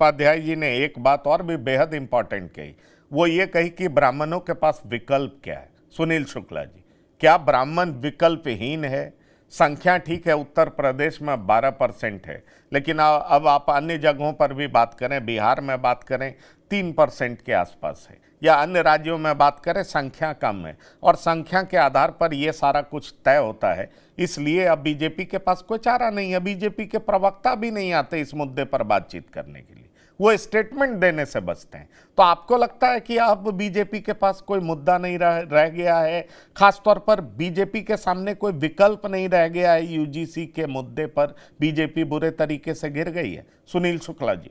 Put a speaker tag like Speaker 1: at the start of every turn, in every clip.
Speaker 1: उपाध्याय जी ने एक बात और भी बेहद इंपॉर्टेंट कही, वो ये कही कि ब्राह्मणों के पास विकल्प क्या है। सुनील शुक्ला जी, क्या ब्राह्मण विकल्पहीन है? संख्या ठीक है, उत्तर प्रदेश में 12% है, लेकिन अब आप अन्य जगहों पर भी बात करें, बिहार में बात करें 3% के आसपास है, या अन्य राज्यों में बात करें संख्या कम है, और संख्या के आधार पर यह सारा कुछ तय होता है। इसलिए अब बीजेपी के पास कोई चारा नहीं है, बीजेपी के प्रवक्ता भी नहीं आते इस मुद्दे पर बातचीत करने के लिए, वो स्टेटमेंट देने से बचते हैं। तो आपको लगता है कि अब बीजेपी के पास कोई मुद्दा नहीं रह गया है, खासतौर पर बीजेपी के सामने कोई विकल्प नहीं रह गया है, यूजीसी के मुद्दे पर बीजेपी बुरे तरीके से गिर गई है? सुनील शुक्ला जी।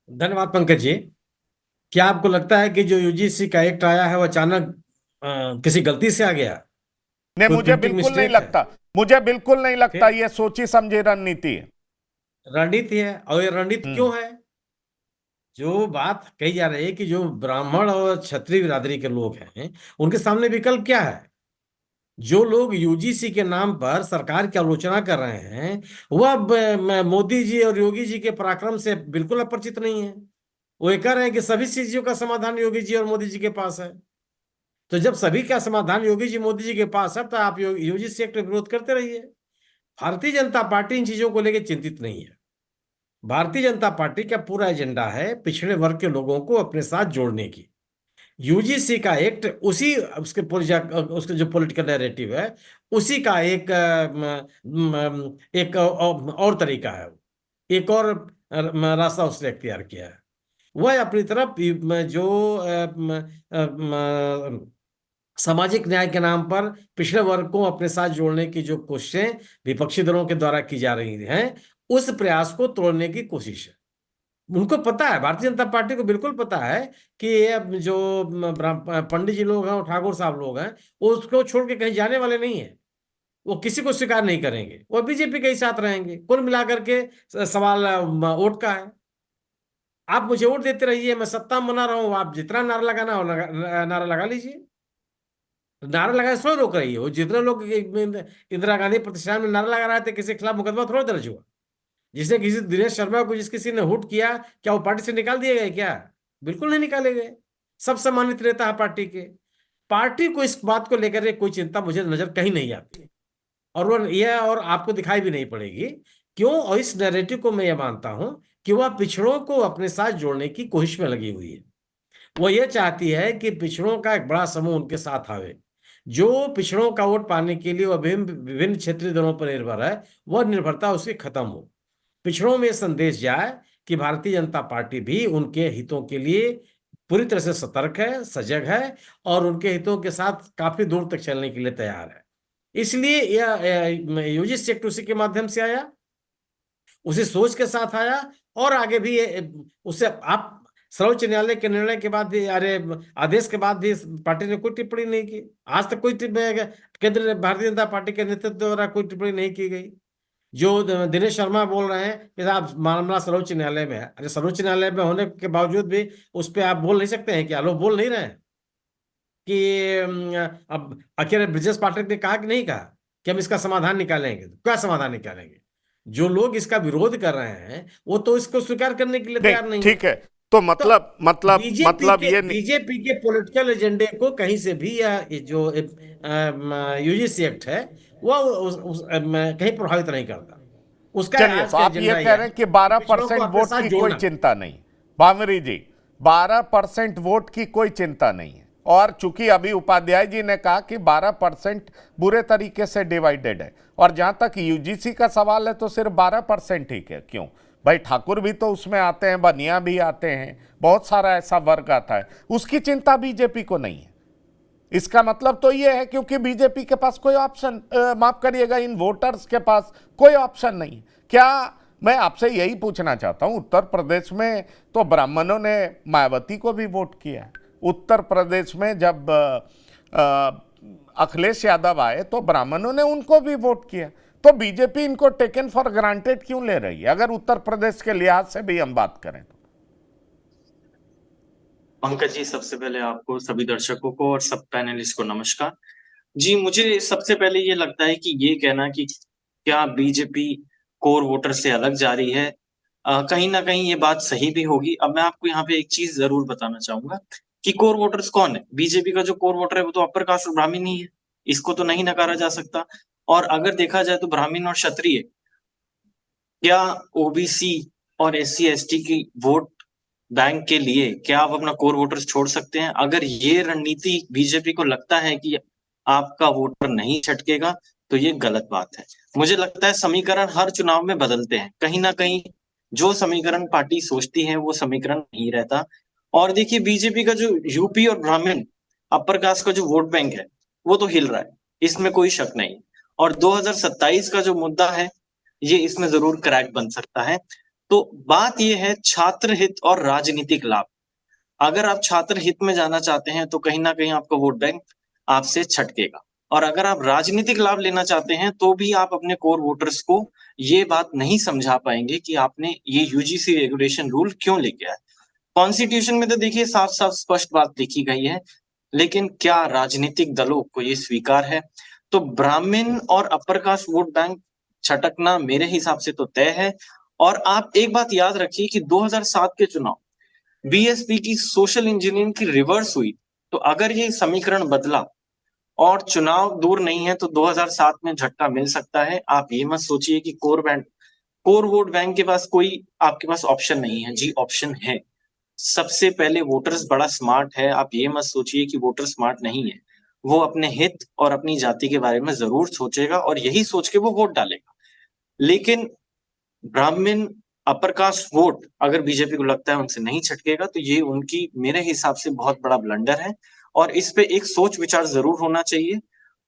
Speaker 2: धन्यवाद पंकज जी। क्या आपको लगता है कि जो यूजीसी का एक्ट आया है वो अचानक किसी गलती से आ गया?
Speaker 1: नहीं,
Speaker 2: कोई
Speaker 1: मुझे
Speaker 2: प्रिंटिंग
Speaker 1: बिल्कुल नहीं
Speaker 2: मिस्टेक है?
Speaker 1: लगता, मुझे बिल्कुल नहीं लगता,
Speaker 2: फिर
Speaker 1: ये सोची समझी रणनीति है।
Speaker 2: रणनीति है। और ये रणनीति
Speaker 1: हम्म।
Speaker 2: क्यों है? जो बात कही जा रही है कि जो ब्राह्मण और क्षत्रिय बिरादरी के लोग हैं उनके सामने विकल्प क्या है? जो लोग यूजीसी के नाम पर सरकार की आलोचना कर रहे हैं वह मोदी जी और योगी जी के पराक्रम से बिल्कुल अपरिचित नहीं है। वो ये कह रहे हैं कि सभी चीजों का समाधान योगी जी और मोदी जी के पास है। तो जब सभी का समाधान योगी जी मोदी जी के पास है तो आप यूजीसी एक्ट का विरोध करते रहिए। भारतीय जनता पार्टी इन चीजों को लेकर चिंतित नहीं है। भारतीय जनता पार्टी का पूरा एजेंडा है पिछड़े वर्ग के लोगों को अपने साथ जोड़ने की। यूजीसी का एक्ट उसी उसके जो पॉलिटिकल नैरेटिव है उसी का एक और तरीका है। एक और रास्ता उसने अख्तियार किया है। वह अपनी तरफ जो सामाजिक न्याय के नाम पर पिछड़े वर्ग को अपने साथ जोड़ने की जो कोशिशें विपक्षी दलों के द्वारा की जा रही हैं उस प्रयास को तोड़ने की कोशिश है। उनको पता है, भारतीय जनता पार्टी को बिल्कुल पता है कि ये जो पंडित जी लोग हैं और ठाकुर साहब लोग हैं वो उसको छोड़ के कहीं जाने वाले नहीं है। वो किसी को स्वीकार नहीं करेंगे, वो बीजेपी के ही साथ रहेंगे। कुल मिलाकर के सवाल वोट का है। आप मुझे वोट देते रहिए, मैं सत्ता में बना रहा हूं, आप जितना नारा लगाना हो नारा लगा लीजिए। नारा लगाए थोड़ा रोक रही है। वो जितने लोग इंदिरा गांधी प्रतिष्ठान में नारा लगा रहे थे किसी के खिलाफ मुकदमा थोड़ा दर्ज हुआ। जिसने किसी दिनेश शर्मा को जिस किसी ने हुट किया क्या वो पार्टी से निकाल दिए गए क्या? बिल्कुल नहीं निकाले गए। सब सम्मानित रहता है पार्टी के। पार्टी को इस बात को लेकर कोई चिंता मुझे नजर कहीं नहीं आती। और वो यह और आपको दिखाई भी नहीं पड़ेगी। क्यों? और इस नैरेटिव को मैं ये मानता हूं कि वह पिछड़ों को अपने साथ जोड़ने की कोशिश में लगी हुई है। वो ये चाहती है कि पिछड़ों का एक बड़ा समूह उनके साथ आवे। जो पिछड़ों का वोट पाने के लिए वह विभिन्न विभिन्न क्षेत्रीय दलों पर निर्भर है वह निर्भरता उसकी खत्म हो। पिछड़ों में संदेश जाए कि भारतीय जनता पार्टी भी उनके हितों के लिए पूरी तरह से सतर्क है, सजग है और उनके हितों के साथ काफी दूर तक चलने के लिए तैयार है। इसलिए यह यूजीसी एक्ट उसी के माध्यम से आया, उसी सोच के साथ आया। और आगे भी उससे आप सर्वोच्च न्यायालय के निर्णय के बाद भी, अरे आदेश के बाद भी पार्टी ने कोई टिप्पणी नहीं की। आज तक कोई केंद्र भारतीय जनता पार्टी के नेतृत्व द्वारा कोई टिप्पणी नहीं की गई। जो दिनेश शर्मा बोल रहे हैं कि साहब मामला सर्वोच्च न्यायालय में है, अरे सर्वोच्च न्यायालय में होने के बावजूद भी उस पर आप बोल नहीं सकते हैं? क्या लोग बोल नहीं रहे हैं कि अब आखिर ब्रिजेश पाठक ने कहा कि नहीं कहा कि हम इसका समाधान निकालेंगे? तो क्या समाधान निकालेंगे? जो लोग इसका विरोध कर रहे हैं वो तो इसको स्वीकार करने के लिए
Speaker 1: नहीं,
Speaker 2: तैयार नहीं है।
Speaker 1: ठीक है, तो
Speaker 2: तो
Speaker 1: मतलब ये नहीं।
Speaker 2: बीजेपी के पॉलिटिकल एजेंडे को कहीं से भी ये जो यूजीसी एक्ट है वो कहीं प्रभावित नहीं करता। उसका
Speaker 1: चलिए,
Speaker 2: आज
Speaker 1: तो
Speaker 2: का
Speaker 1: आप ये
Speaker 2: एजेंडा
Speaker 1: कह
Speaker 2: यह
Speaker 1: रहे
Speaker 2: है
Speaker 1: हैं कि
Speaker 2: कि पिछड़ों को
Speaker 1: 12%
Speaker 2: अपने
Speaker 1: वोट
Speaker 2: साथ
Speaker 1: की कोई
Speaker 2: जोड़ना।
Speaker 1: चिंता नहीं। भावरी जी, 12% वोट की कोई चिंता नहीं है, और चूंकि अभी उपाध्याय जी ने कहा कि 12% बुरे तरीके से डिवाइडेड है, और जहां तक यूजीसी का सवाल है तो सिर्फ 12% ठीक है। क्यों भाई? ठाकुर भी तो उसमें आते हैं, बनिया भी आते हैं, बहुत सारा ऐसा वर्ग आता है, उसकी चिंता बीजेपी को नहीं है। इसका मतलब तो यह है क्योंकि बीजेपी के पास कोई ऑप्शन, माफ करिएगा, इन वोटर्स के पास कोई ऑप्शन नहीं। क्या मैं आपसे यही पूछना चाहता हूं, उत्तर प्रदेश में तो ब्राह्मणों ने मायावती को भी वोट किया। उत्तर प्रदेश में जब अखिलेश यादव आए तो ब्राह्मणों ने उनको भी वोट किया। तो बीजेपी इनको टेकन फॉर ग्रांटेड क्यों ले रही है, अगर उत्तर प्रदेश के लिहाज से भी हम बात करें तो?
Speaker 3: पंकज जी, सबसे पहले आपको, सभी दर्शकों को और सब पैनलिस्ट को नमस्कार जी। मुझे सबसे पहले ये लगता है कि ये कहना कि क्या बीजेपी कोर वोटर से अलग जा रही है, कहीं ना कहीं ये बात सही भी होगी। अब मैं आपको यहाँ पे एक चीज जरूर बताना चाहूंगा कि कोर वोटर्स कौन है। बीजेपी का जो कोर वोटर है वो तो अपर कास्ट और ब्राह्मण ही है, इसको तो नहीं नकारा जा सकता। और अगर देखा जाए तो ब्राह्मण और क्षत्रिय, क्या ओबीसी और एससी एसटी की वोट बैंक के लिए क्या आप अपना कोर वोटर्स छोड़ सकते हैं? अगर ये रणनीति बीजेपी को लगता है कि आपका वोटर नहीं छटकेगा, तो ये गलत बात है। मुझे लगता है समीकरण हर चुनाव में बदलते हैं, कहीं ना कहीं जो समीकरण पार्टी सोचती है वो समीकरण नहीं रहता। और देखिए बीजेपी का जो यूपी और ब्राह्मण अपर कास्ट का जो वोट बैंक है वो तो हिल रहा है, इसमें कोई शक नहीं। और 2027 का जो मुद्दा है ये इसमें जरूर क्रैक बन सकता है। तो बात यह है छात्र हित और राजनीतिक लाभ। अगर आप छात्र हित में जाना चाहते हैं तो कहीं ना कहीं आपका वोट बैंक आपसे छटकेगा। और अगर आप राजनीतिक लाभ लेना चाहते हैं तो भी आप अपने कोर वोटर्स को ये बात नहीं समझा पाएंगे कि आपने ये यूजीसी रेगुलेशन रूल क्यों लेके आए। कॉन्स्टिट्यूशन में तो देखिए साफ साफ स्पष्ट बात लिखी गई है, लेकिन क्या राजनीतिक दलों को ये स्वीकार है? तो ब्राह्मण और अपर कास्ट वोट बैंक छटकना मेरे हिसाब से तो तय है। और आप एक बात याद रखिए कि 2007 के चुनाव बीएसपी की सोशल इंजीनियरिंग की रिवर्स हुई, तो अगर ये समीकरण बदला और चुनाव दूर नहीं है तो 2007 में झटका मिल सकता है। आप ये मत सोचिए कि कोर वोट बैंक के पास कोई आपके पास ऑप्शन नहीं है। जी ऑप्शन है। सबसे पहले वोटर्स बड़ा स्मार्ट है, आप ये मत सोचिए कि वोटर स्मार्ट नहीं है। वो अपने हित और अपनी जाति के बारे में जरूर सोचेगा और यही सोच के वो वोट डालेगा। लेकिन ब्राह्मण अपर कास्ट वोट अगर बीजेपी को लगता है उनसे नहीं छटकेगा, तो ये उनकी मेरे हिसाब से बहुत बड़ा ब्लंडर है। और इस पे एक सोच विचार जरूर होना चाहिए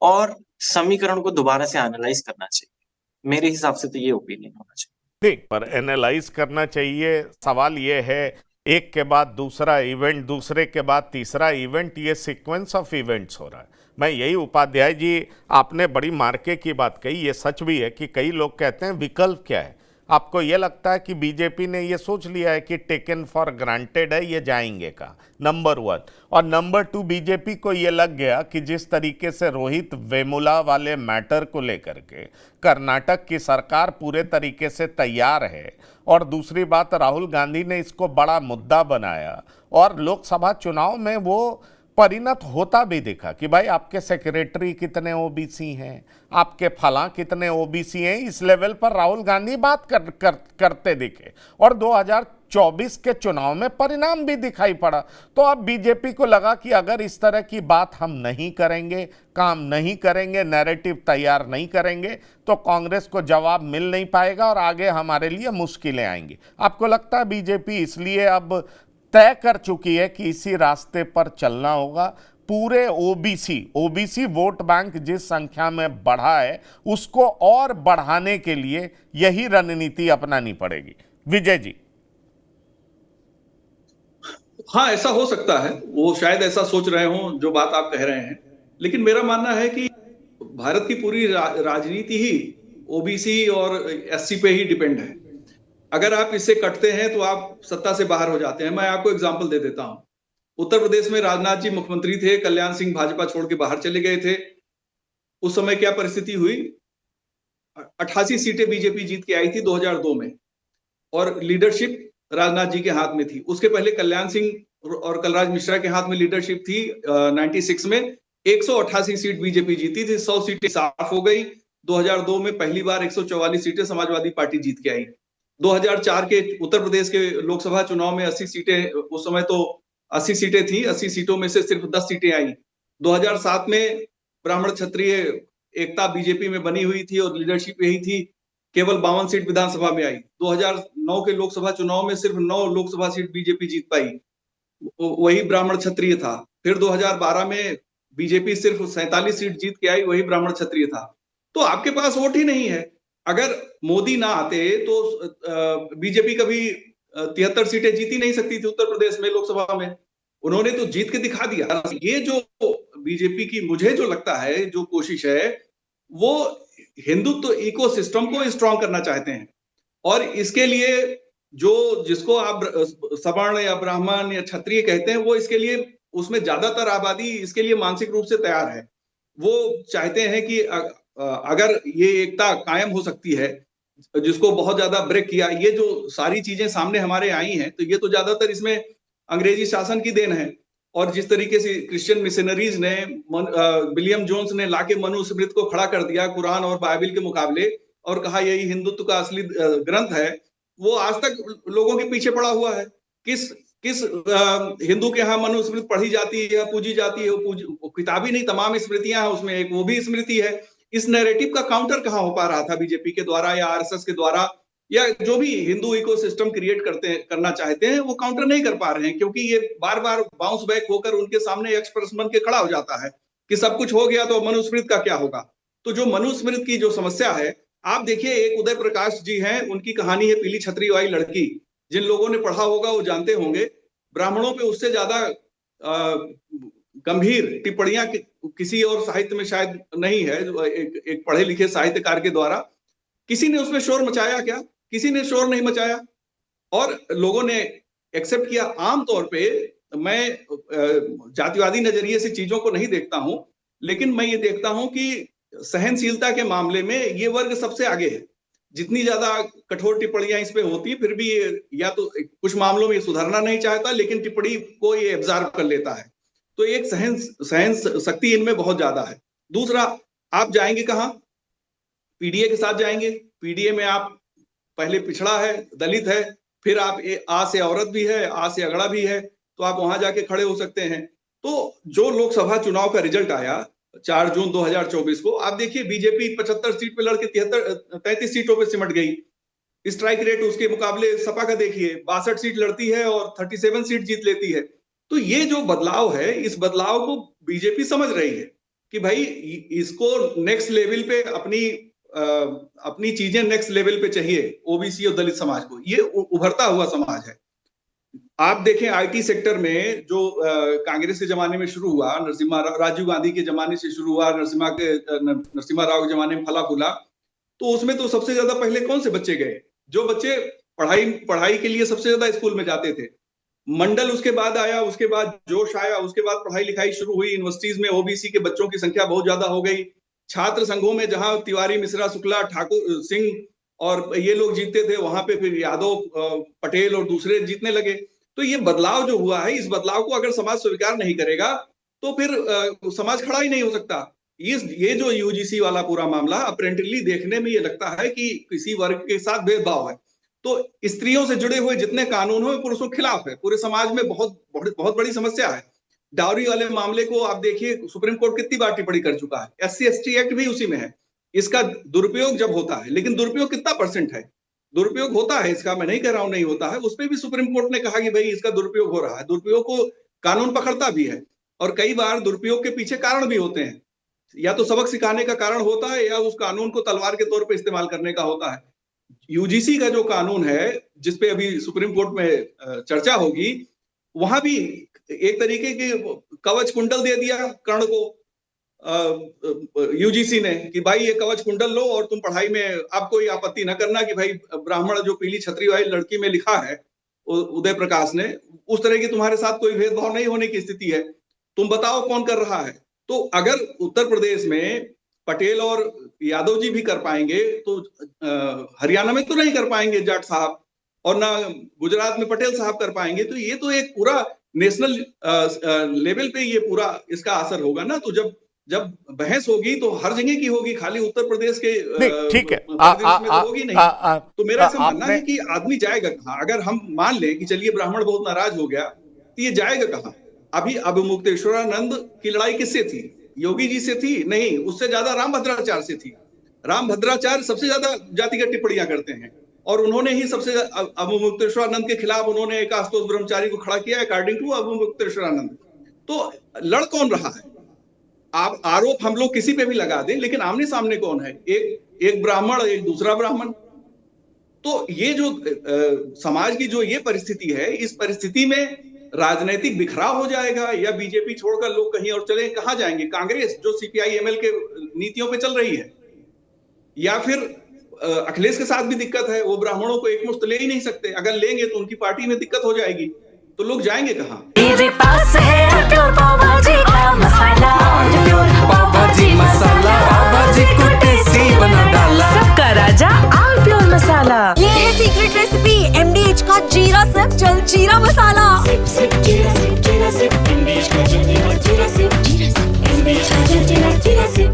Speaker 3: और समीकरण को दोबारा से एनालाइज करना चाहिए। मेरे हिसाब से तो ये ओपिनियन होना चाहिए।
Speaker 1: देख पर एनालाइज करना चाहिए। सवाल ये है, एक के बाद दूसरा इवेंट, दूसरे के बाद तीसरा इवेंट, ये सीक्वेंस ऑफ इवेंट्स हो रहा है। मैं यही, उपाध्याय जी आपने बड़ी मार्के की बात कही, ये सच भी है कि कई लोग कहते हैं विकल्प क्या है। आपको ये लगता है कि बीजेपी ने ये सोच लिया है कि टेकन फॉर ग्रांटेड है, ये जाएंगे का, नंबर 1। और नंबर 2, बीजेपी को ये लग गया कि जिस तरीके से रोहित वेमुला वाले मैटर को लेकर के कर्नाटक की सरकार पूरे तरीके से तैयार है, और दूसरी बात राहुल गांधी ने इसको बड़ा मुद्दा बनाया और लोकसभा चुनाव में वो परिणत होता भी दिखा कि भाई आपके सेक्रेटरी कितने ओबीसी हैं, आपके फलां कितने ओबीसी हैं, इस लेवल पर राहुल गांधी बात करते दिखे। और 2024 के चुनाव में परिणाम भी दिखाई पड़ा। तो अब बीजेपी को लगा कि अगर इस तरह की बात हम नहीं करेंगे, काम नहीं करेंगे, नैरेटिव तैयार नहीं करेंगे, तो कांग्रेस को जवाब मिल नहीं पाएगा और आगे हमारे लिए मुश्किलें आएंगी। आपको लगता है बीजेपी इसलिए अब तय कर चुकी है कि इसी रास्ते पर चलना होगा? पूरे ओबीसी वोट बैंक जिस संख्या में बढ़ा है उसको और बढ़ाने के लिए यही रणनीति अपनानी पड़ेगी। विजय जी।
Speaker 4: हाँ, ऐसा हो सकता है, वो शायद ऐसा सोच रहे हों जो बात आप कह रहे हैं। लेकिन मेरा मानना है कि भारत की पूरी राजनीति ही ओबीसी और एससी पे ही डिपेंड है। अगर आप इससे कटते हैं तो आप सत्ता से बाहर हो जाते हैं। मैं आपको एग्जांपल दे देता हूं। उत्तर प्रदेश में राजनाथ जी मुख्यमंत्री थे, कल्याण सिंह भाजपा छोड़ के बाहर चले गए थे। उस समय क्या परिस्थिति हुई? 88 सीटें बीजेपी जीत के आई थी 2002 में, और लीडरशिप राजनाथ जी के हाथ में थी। उसके पहले कल्याण सिंह और कलराज मिश्रा के हाथ में लीडरशिप थी। 96 में 188 सीट बीजेपी जीती थी, 100 सीटें साफ हो गई। 2002 में पहली बार 144 सीटें समाजवादी पार्टी जीत के आई। 2004 के उत्तर प्रदेश के लोकसभा चुनाव में 80 सीटें, उस समय तो 80 सीटें थी, 80 सीटों में से सिर्फ 10 सीटें आई। 2007 में ब्राह्मण क्षत्रिय एकता बीजेपी में बनी हुई थी और लीडरशिप यही थी, केवल 52 सीट विधानसभा में आई। 2009 के लोकसभा चुनाव में सिर्फ 9 लोकसभा सीट बीजेपी जीत पाई, वही ब्राह्मण क्षत्रिय था। फिर 2012 में बीजेपी सिर्फ 47 सीट जीत के आई, वही ब्राह्मण क्षत्रिय था। तो आपके पास वोट ही नहीं है। अगर मोदी ना आते तो बीजेपी कभी 73 सीटें जीती नहीं सकती थी उत्तर प्रदेश में लोकसभा में। उन्होंने तो जीत के दिखा दिया। ये जो बीजेपी की, मुझे जो लगता है जो कोशिश है, वो हिंदुत्व इकोसिस्टम को स्ट्रॉन्ग करना चाहते हैं। और इसके लिए जिसको आप सवर्ण या ब्राह्मण या क्षत्रिय कहते हैं, वो इसके लिए, उसमें ज्यादातर आबादी इसके लिए मानसिक रूप से तैयार है। वो चाहते हैं कि अगर ये एकता कायम हो सकती है जिसको बहुत ज्यादा ब्रेक किया, ये जो सारी चीजें सामने हमारे आई हैं, तो ये तो ज्यादातर इसमें अंग्रेजी शासन की देन है। और जिस तरीके से क्रिश्चियन मिशनरीज ने विलियम जोन्स ने लाके मनुस्मृति को खड़ा कर दिया कुरान और बाइबल के मुकाबले और कहा यही हिंदुत्व का असली ग्रंथ है, वो आज तक लोगों के पीछे पड़ा हुआ है। किस किस हिंदू के यहाँ मनुस्मृति पढ़ी जाती है, पूजी जाती है, वो किताबी नहीं, तमाम स्मृतियां हैं उसमें, एक वो भी स्मृति है। इस नैरेटिव का काउंटर कहाँ हो पा रहा था बीजेपी के द्वारा या आरएसएस के द्वारा या जो भी हिंदू इकोसिस्टम क्रिएट करना चाहते हैं, वो काउंटर नहीं कर पा रहे हैं, क्योंकि ये बार बार बाउंस बैक होकर उनके सामने एक्सप्रेस बन के खड़ा हो जाता है कि सब कुछ हो गया तो मनुस्मृति का क्या होगा। तो जो मनुस्मृति की जो समस्या है, आप देखिए, एक उदय प्रकाश जी हैं, उनकी कहानी है पीली छतरी वाली लड़की। जिन लोगों ने पढ़ा होगा वो जानते होंगे, ब्राह्मणों पे उससे ज्यादा गंभीर टिप्पणियां किसी और साहित्य में शायद नहीं है। एक पढ़े लिखे साहित्यकार के द्वारा किसी ने उसमें शोर मचाया क्या? किसी ने शोर नहीं मचाया और लोगों ने एक्सेप्ट किया। आमतौर पे मैं जातिवादी नजरिए से चीजों को नहीं देखता हूं, लेकिन मैं ये देखता हूं कि सहनशीलता के मामले में ये वर्ग सबसे आगे है। जितनी ज्यादा कठोर टिप्पणियां इस पे होती, फिर भी या तो कुछ मामलों में सुधरना नहीं चाहता, लेकिन टिप्पणी को ये एब्जॉर्ब कर लेता है। तो एक सहन शक्ति इनमें बहुत ज्यादा है। दूसरा, आप जाएंगे कहाँ? पीडीए के साथ जाएंगे। पीडीए में आप पहले पिछड़ा है, दलित है, फिर आप आ से औरत भी है, आ से अगड़ा भी है, तो आप वहां जाके खड़े हो सकते हैं। तो जो लोकसभा चुनाव का रिजल्ट आया 4 जून 2024 को, आप देखिए बीजेपी 75 सीट पे लड़के 33 सीटों पे सिमट गई। स्ट्राइक रेट उसके मुकाबले सपा का देखिए 62 सीट लड़ती है और 37 सीट जीत लेती है। तो ये जो बदलाव है, इस बदलाव को बीजेपी समझ रही है कि भाई इसको नेक्स्ट लेवल पे अपनी चीजें नेक्स्ट लेवल पे चाहिए ओबीसी और दलित समाज को। ये उभरता हुआ समाज है। आप देखें आईटी सेक्टर में जो कांग्रेस के जमाने में शुरू हुआ, राजीव गांधी के जमाने से शुरू हुआ, नरसिम्हा राव के जमाने में फला फूला, तो उसमें तो सबसे ज्यादा पहले कौन से बच्चे गए? जो बच्चे पढ़ाई के लिए सबसे ज्यादा स्कूल में जाते थे। मंडल उसके बाद आया, उसके बाद जोश आया, उसके बाद पढ़ाई लिखाई शुरू हुई। यूनिवर्सिटीज में ओबीसी के बच्चों की संख्या बहुत ज्यादा हो गई। छात्र संघों में जहां तिवारी, मिश्रा, शुक्ला, ठाकुर सिंह और ये लोग जीतते थे, वहां पे फिर यादव, पटेल और दूसरे जीतने लगे। तो ये बदलाव जो हुआ है, इस बदलाव को अगर समाज स्वीकार नहीं करेगा तो फिर समाज खड़ा ही नहीं हो सकता। ये जो यूजीसी वाला पूरा मामला अप्रेंटिली देखने में ये लगता है कि किसी वर्ग के साथ भेदभाव है। तो स्त्रियों से जुड़े हुए जितने कानून हो पुरुषों के खिलाफ है। पूरे समाज में बहुत बड़ी समस्या है। डाउरी वाले मामले को आप देखिए, सुप्रीम कोर्ट कितनी बार टिप्पणी कर चुका है। SC/ST एक्ट भी उसी में है। इसका दुरुपयोग जब होता है, लेकिन दुरुपयोग कितना % है? दुरुपयोग होता है इसका, मैं नहीं कह रहा हूं नहीं होता है। उस पर भी सुप्रीम कोर्ट ने कहा कि भाई इसका दुरुपयोग हो रहा है। दुरुपयोग को कानून पकड़ता भी है और कई बार दुरुपयोग के पीछे कारण भी होते हैं। या तो सबक सिखाने का कारण होता है या उस कानून को तलवार के तौर पर इस्तेमाल करने का होता है। यूजीसी का जो कानून है, जिसपे अभी सुप्रीम कोर्ट में चर्चा होगी, वहां भी एक तरीके की कवच कुंडल दे दिया कर्ण को यूजीसी ने कि भाई ये कवच कुंडल लो और तुम पढ़ाई में अब कोई आपत्ति न करना कि भाई ब्राह्मण जो पीली छतरी वाली लड़की में लिखा है उदय प्रकाश ने, उस तरह की तुम्हारे साथ कोई भेदभाव नहीं होने की स्थिति है। तुम बताओ कौन कर रहा है? तो अगर उत्तर प्रदेश में पटेल और यादव जी भी कर पाएंगे तो हरियाणा में तो नहीं कर पाएंगे जाट साहब, और ना गुजरात में पटेल साहब कर पाएंगे। तो ये तो एक पूरा नेशनल लेवल पे ये पूरा इसका असर होगा ना। तो जब बहस होगी तो हर जगह की होगी, खाली उत्तर प्रदेश के
Speaker 1: ठीक है
Speaker 4: में तो होगी नहीं। तो मेरा ऐसा मानना है कि आदमी जाएगा कहाँ? अगर हम मान लें कि चलिए ब्राह्मण बहुत नाराज हो गया, तो ये जाएगा कहाँ? अभी अवमुक्तेश्वरानंद की लड़ाई किससे थी? योगी जी से थी? नहीं, उससे ज्यादा रामभद्राचार्य से थी। रामभद्राचार्य सबसे ज्यादा जातिगत टिप्पणियां करते हैं और उन्होंने ही सबसे अवमुक्तेश्वरानंद के खिलाफ उन्होंने एक आशुतोष ब्रह्मचारी को खड़ा किया अकॉर्डिंग टू अवमुक्तेश्वरानंद। तो लड़ कौन रहा है? आप आरोप हम लोग किसी पे भी लगा दें, लेकिन आमने सामने कौन है? एक ब्राह्मण, एक दूसरा ब्राह्मण। तो ये जो समाज की जो ये परिस्थिति है, इस परिस्थिति में राजनीतिक बिखराव हो जाएगा या बीजेपी छोड़कर लोग कहीं और चले, कहां जाएंगे? कांग्रेस जो CPI-ML के नीतियों पे चल रही है, या फिर अखिलेश के साथ भी दिक्कत है, वो ब्राह्मणों को एकमुश्त ले ही नहीं सकते। अगर लेंगे तो उनकी पार्टी में दिक्कत हो जाएगी। तो लोग जाएंगे कहाँ?
Speaker 5: मेरे पास है प्योर पाव भाजी का मसाला, प्योर पाव भाजी मसाला, पाव भाजी को टेस्टी बना डाला। सबका राजा आल प्योर मसाला।
Speaker 6: ये है सीक्रेट रेसिपी MDH का जीरा सर जल जीरा मसाला।